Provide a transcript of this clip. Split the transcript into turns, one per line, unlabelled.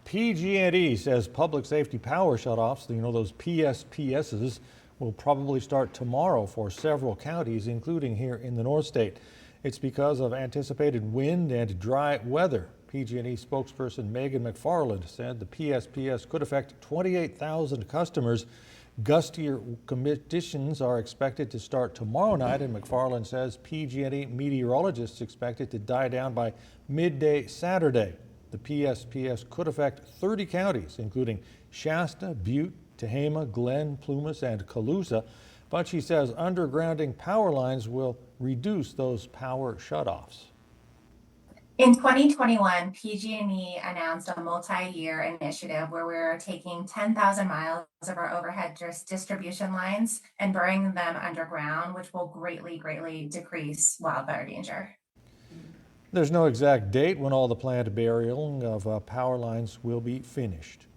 PG&E says public safety power shutoffs, those PSPSs, will probably start tomorrow for several counties, including here in the Northstate. It's because of anticipated wind and dry weather. PG&E spokesperson Megan McFarland said the PSPS could affect 28,000 customers. Gustier conditions are expected to start tomorrow night, and McFarland says PG&E meteorologists expect it to die down by midday Saturday. The PSPS could affect 30 counties, including Shasta, Butte, Tehama, Glen, Plumas, and Colusa. But she says undergrounding power lines will reduce those power shutoffs.
In 2021, PG&E announced a multi-year initiative where we're taking 10,000 miles of our overhead distribution lines and burying them underground, which will greatly decrease wildfire danger.
There's no exact date when all the planned burying of power lines will be finished.